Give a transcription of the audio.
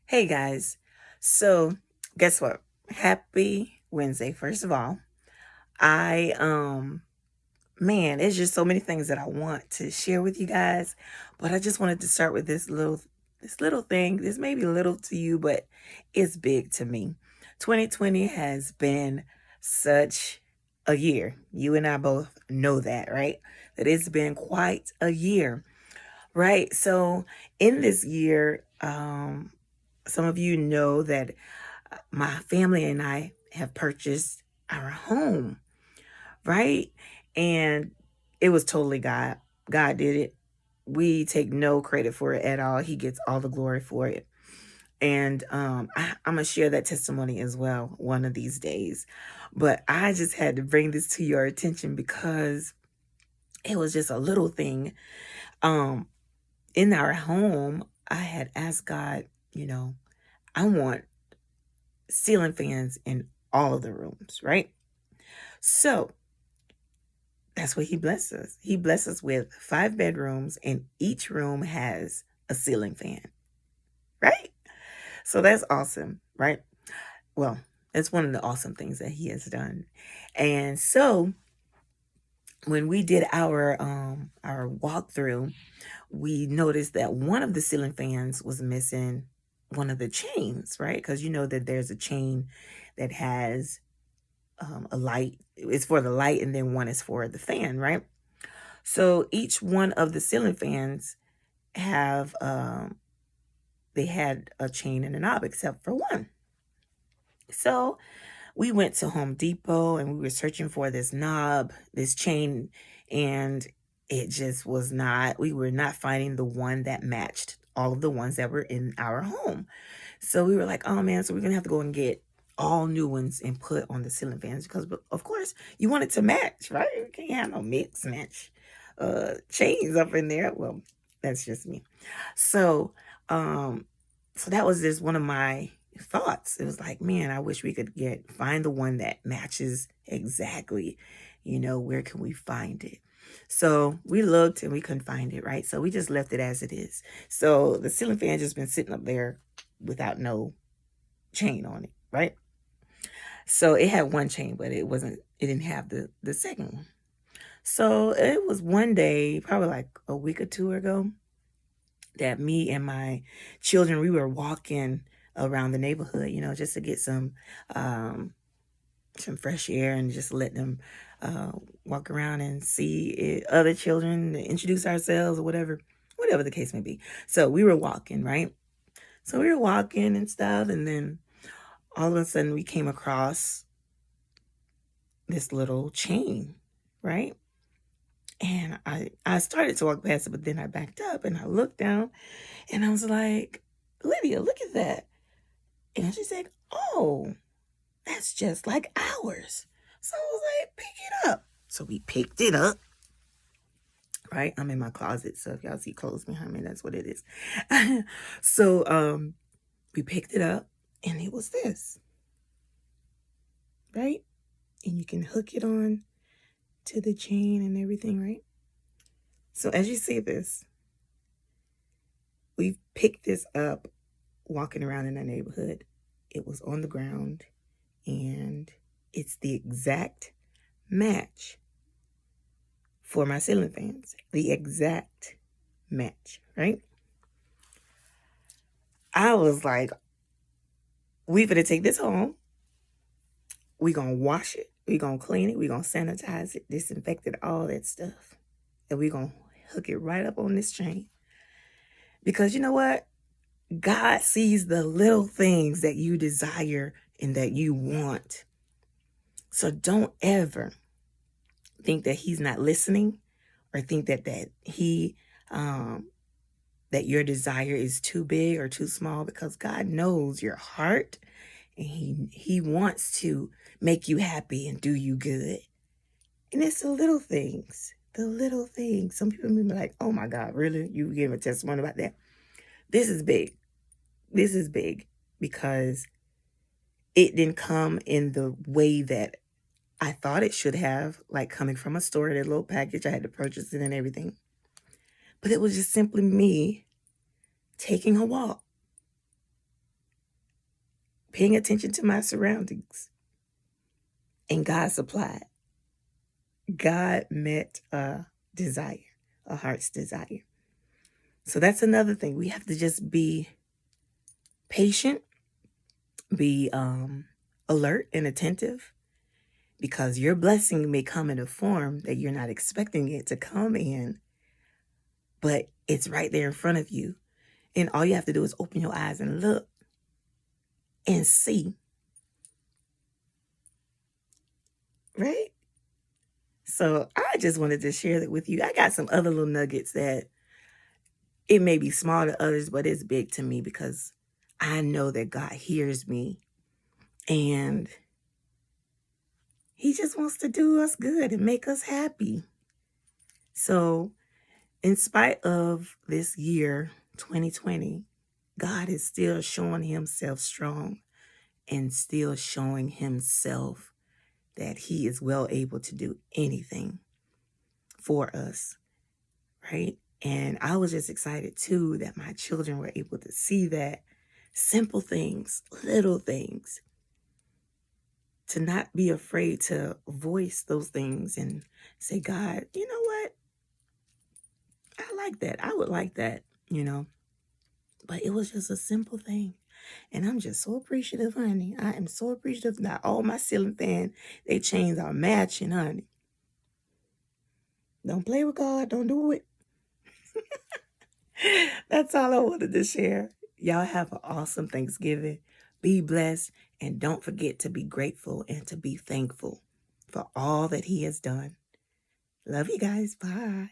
Hey guys. So, guess what? Happy Wednesday, first of all. I man, there's just so many things that I want to share with you guys, but I just wanted to start with this little thing. This may be little to you, but it's big to me. 2020 has been such a year. You and I both know that, right? That it's been quite a year. Right. So in this year, some of you know that my family and I have purchased our home, right? And it was totally God. God did it. We take no credit for it at all. He gets all the glory for it. And I'm going to share that testimony as well one of these days. But I just had to bring this to your attention because it was just a little thing. Um, in our home, I had asked God, I want ceiling fans in all of the rooms, right? So that's what he blessed us. He blessed us with 5 bedrooms, and each room has a ceiling fan, right? So that's awesome, right? Well, it's one of the awesome things that he has done. And so when we did our walkthrough, we noticed that one of the ceiling fans was missing one of the chains, right? Because you know that there's a chain that has a light. It's for the light, and then one is for the fan, right? So each one of the ceiling fans have they had a chain and a knob except for one. So we went to Home Depot and we were searching for this knob, this chain, and it just was not, we were not finding the one that matched all of the ones that were in our home. So we were like, oh man, so we're gonna have to go and get all new ones and put on the ceiling fans because of course you want it to match, right? You can't have no mix match chains up in there. Well, that's just me. So um so that was just one of my thoughts. It was like, man, I wish we could find the one that matches exactly. Where can we find it? So we looked and we couldn't find it, right? So we just left it as it is. So the ceiling fan just been sitting up there without no chain on it, right? So it had one chain, but it didn't have the second one. So it was one day, probably like a week or two ago, that me and my children, we were walking around the neighborhood, just to get some fresh air and just let them uh, walk around and see other children, introduce ourselves or whatever the case may be. So we were walking, right? So we were walking and stuff, and then all of a sudden we came across this little chain, right? And I started to walk past it, but then I backed up and I looked down and I was like, Lydia, look at that. And she said, oh, that's just like ours. So I was like, pick it up. So we picked it up, right? I'm in my closet. So if y'all see clothes behind me, that's what it is. So we picked it up and it was this, right? And you can hook it on to the chain and everything, right? So as you see this, we picked this up walking around in our neighborhood. It was on the ground and it's the exact match for my ceiling fans. The exact match, right? I was like, we gonna take this home. We gonna wash it. We gonna clean it. We gonna sanitize it, disinfect it, all that stuff. And we gonna hook it right up on this chain. Because you know what? God sees the little things that you desire and that you want. So don't ever think that he's not listening or think that he that your desire is too big or too small, because God knows your heart and he wants to make you happy and do you good. And it's the little things. The little things. Some people may be like, oh my God, really? You gave a testimony about that? This is big. This is big because it didn't come in the way that I thought it should have, like coming from a store, that little package. I had to purchase it and everything. But it was just simply me taking a walk paying attention to my surroundings, and God supplied. God met a desire, a heart's desire. So that's another thing. We have to just be patient, be alert and attentive, because your blessing may come in a form that you're not expecting it to come in, but it's right there in front of you. And all you have to do is open your eyes and look and see, right? So I just wanted to share that with you. I got some other little nuggets that it may be small to others, but it's big to me because I know that God hears me and He just wants to do us good and make us happy. So, in spite of this year, 2020, God is still showing Himself strong and still showing Himself that He is well able to do anything for us, right? And I was just excited too that my children were able to see that simple things, little things, to not be afraid to voice those things and say, God, you know what? I like that. I would like that, you know. But it was just a simple thing. And I'm just so appreciative, honey. I am so appreciative that all my ceiling fan, they chains are matching, honey. Don't play with God. Don't do it. That's all I wanted to share. Y'all have an awesome Thanksgiving. Be blessed. And don't forget to be grateful and to be thankful for all that He has done. Love you guys. Bye.